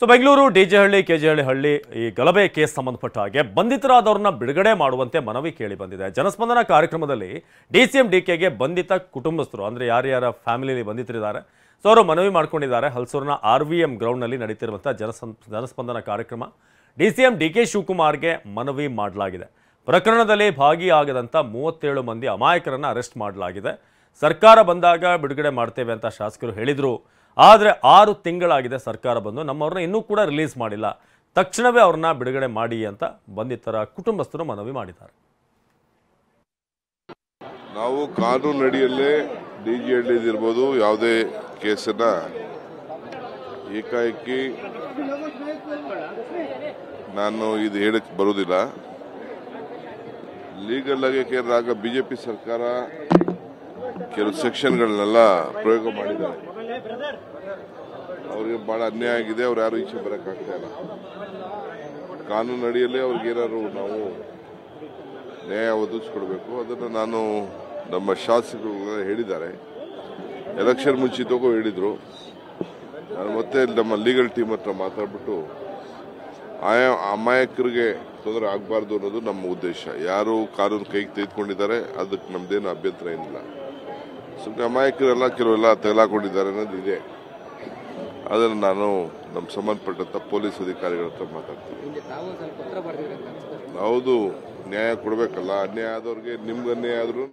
So Bengaluru DJ Halli KJ Halli ಹಳ್ಳಿ ಈ ಗಲಭೆ ಕೇಸ್ ಸಂಬಂಧಪಟ್ಟ ಹಾಗೆ ಬಂಧಿತರಾದವರನ್ನ ಬಿಡುಗಡೆ ಮಾಡುವಂತೆ ಮನವಿ ಕೇಳಿ ಬಂದಿದೆ. ಜನಸ್ಪಂದನ ಕಾರ್ಯಕ್ರಮದಲ್ಲಿ ಡಿಸಿಎಂ ಡಿಕೆಗೆ ಬಂಧಿತ ಕುಟುಂಬಸ್ಥರು ಅಂದ್ರೆ ಯಾರ್ಯಾರ ಫ್ಯಾಮಿಲಿಯಲ್ಲಿ ಬಂಧಿತರಿದ್ದಾರೆ ಸೊ ಅವರು ಮನವಿ ಮಾಡ್ಕೊಂಡಿದ್ದಾರೆ. ಹಲಸೂರಿನ RVM ಗ್ರೌಂಡ್ನಲ್ಲಿ ನಡೀತಿರುವಂತಹ ಜನಸ್ಪಂದನ ಕಾರ್ಯಕ್ರಮ ಡಿಸಿಎಂ ಡಿಕೆ ಶಿವಕುಮಾರ್ಗೆ ಮನವಿ ಮಾಡಲಾಗಿದೆ. ಪ್ರಕರಣದಲ್ಲಿ ಭಾಗಿಯಾಗದಂತ 37 ಮಂದಿ ಅಮಾಯಕರನ್ನ ಅರೆಸ್ಟ್ ಮಾಡಲಾಗಿದೆ. ಸರ್ಕಾರ ಬಂದಾಗ ಬಿಡುಗಡೆ ಮಾಡ್ತೇವೆ ಅಂತ ಶಾಸಕರು ಹೇಳಿದ್ರು. ಆದರೆ 6 ತಿಂಗಳಾಗಿದೆ ಸರ್ಕಾರ ಬಂದು, ನಮ್ಮವ್ರನ್ನ ಇನ್ನೂ ಕೂಡ ರಿಲೀಸ್ ಮಾಡಿಲ್ಲ. ತಕ್ಷಣವೇ ಅವ್ರನ್ನ ಬಿಡುಗಡೆ ಮಾಡಿ ಅಂತ ಬಂಧಿತರ ಕುಟುಂಬಸ್ಥರು ಮನವಿ ಮಾಡಿದ್ದಾರೆ. ನಾವು ಕಾನೂನು ಅಡಿಯಲ್ಲೇ ಡಿಜಿಹಳ್ಳಿದಿರ್ಬೋದು ಯಾವುದೇ ಕೇಸನ್ನ ಏಕಾಏಕಿ ನಾನು ಇದು ಹೇಳಕ್ಕೆ ಬರೋದಿಲ್ಲ. ಲೀಗಲ್ ಆಗಿ ಆಗ ಬಿಜೆಪಿ ಸರ್ಕಾರ ಕೆಲವು ಸೆಕ್ಷನ್ಗಳನ್ನೆಲ್ಲ ಪ್ರಯೋಗ ಮಾಡಿದ್ದಾರೆ. ಅವ್ರಿಗೆ ಬಹಳ ಅನ್ಯಾಯ ಆಗಿದೆ. ಅವ್ರು ಯಾರು ಈಚೆ ಬರೋಕ್ಕಾಗ್ತಾ ಇಲ್ಲ. ಕಾನೂನು ಅಡಿಯಲ್ಲೇ ಅವ್ರಿಗೇನಾದ್ರು ನಾವು ನ್ಯಾಯ ಒದಗಿಸ್ಕೊಡ್ಬೇಕು. ಅದನ್ನು ನಾನು ನಮ್ಮ ಶಾಸಕರು ಹೇಳಿದ್ದಾರೆ. ಎಲೆಕ್ಷನ್ ಮುಂಚಿತವಾಗೂ ಹೇಳಿದ್ರು. ನಾನು ಮತ್ತೆ ನಮ್ಮ ಲೀಗಲ್ ಟೀಮ್ ಹತ್ರ ಮಾತಾಡ್ಬಿಟ್ಟು ಅಮಾಯಕರಿಗೆ ತೊಂದರೆ ಆಗಬಾರ್ದು ಅನ್ನೋದು ನಮ್ಮ ಉದ್ದೇಶ. ಯಾರು ಕಾನೂನು ಕೈಗೆ ತೆಗೆದುಕೊಂಡಿದ್ದಾರೆ ಅದಕ್ಕೆ ನಮ್ದೇನು ಅಭ್ಯಂತರ ಏನಿಲ್ಲ. ಸುಮ್ಮನೆ ಅಮಾಯಕರೆಲ್ಲ ಕೆಲವೆಲ್ಲ ತೆಗೆದುಕೊಂಡಿದ್ದಾರೆ ಅನ್ನೋದು ಇದೆ. ಅದನ್ನು ನಾನು ನಮ್ಮ ಸಂಬಂಧಪಟ್ಟಂತ ಪೊಲೀಸ್ ಅಧಿಕಾರಿಗಳ ಹತ್ರ ಮಾತಾಡ್ತೀನಿ. ಹೌದು, ನ್ಯಾಯ ಕೊಡಬೇಕಲ್ಲ. ಅನ್ಯಾಯ ಆದವ್ರಿಗೆ ನಿಮ್ಗೆ ಅನ್ಯಾಯ ಆದ್ರೂ